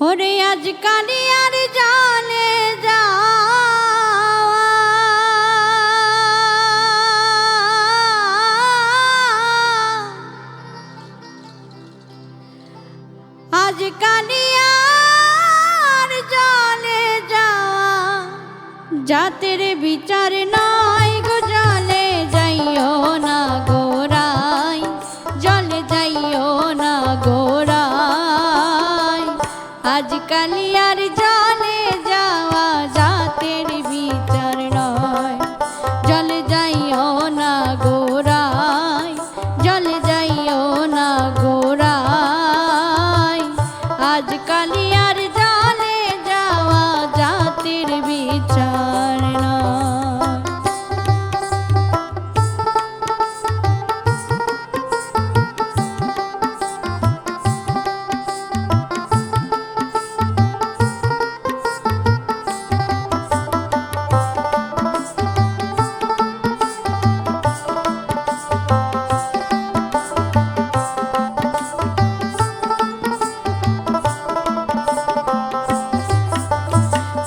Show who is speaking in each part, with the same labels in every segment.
Speaker 1: ওরে আজকালি আর জানে যা আজকালি আর জানে যাওয়া জাতের বিচার নাই গো জলে যাইও না গোরাই জলে যাইও না গোরাই আজকালি আর জলে যাওয়া জাতের বিচার নয় জলে যাইও না গোরাই জলে যাইও না গোরাই আজকালি আর জলে যাওয়া জাতের বিচার নয়।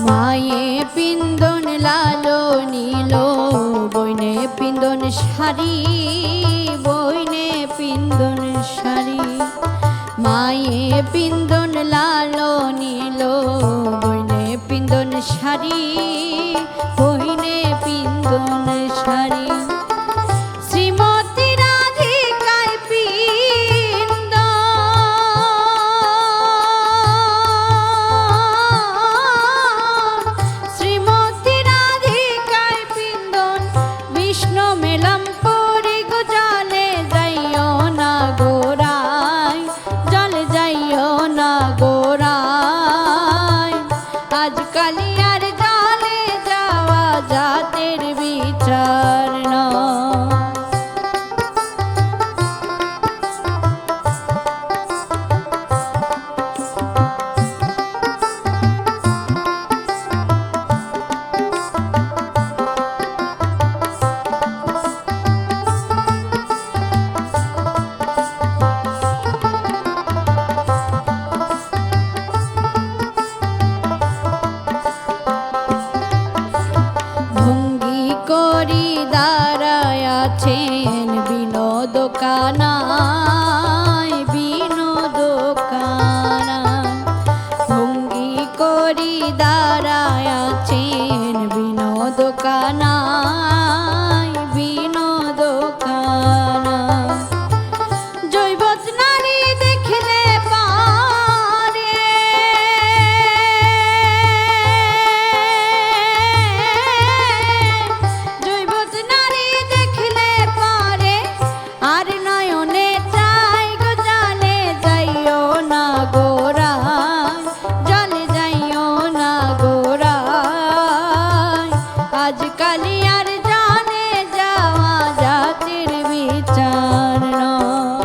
Speaker 1: মায়ে পিন্দন লালো নীল বইনে পিন্দন শাড়ি বইনে পিন্দন শাড়ি মায়ে পিন্দন লালো নীল বইনে পিন্দন শাড়ি বইনে পিন্দন শাড়ি শ্রীমতী রাধিকায় পিন্দ শ্রীমতী রাধিকায় পিন্দন বিষ্ণু মেলম পরি গো জলে যাইও না গোরাই জলে যাইও না গোরাই আজকালি আর জলে যাওয়া জাতের বিচার নয়। ভঙ্গি করি দাঁড়ায় আছেন বিনোদ কানায় বিনোদ কানায় ভঙ্গি করি দাঁড়ায় আছেন বিনোদ কানায় বিনোদ কানায় জৈবত নারী দেখলে পারে জৈবত নারী দেখলে পারে আর নয়নে চাই গো জলে যাইও না গোরাই জলে যাইও না গোরাই আজকালি আর জানে যাওয়া জাতির বিচার নয়।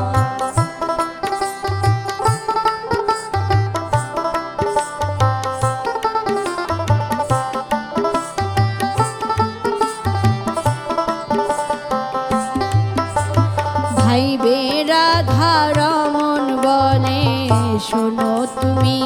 Speaker 1: ভাইবে রাধা রমন বলে শোনো তুমি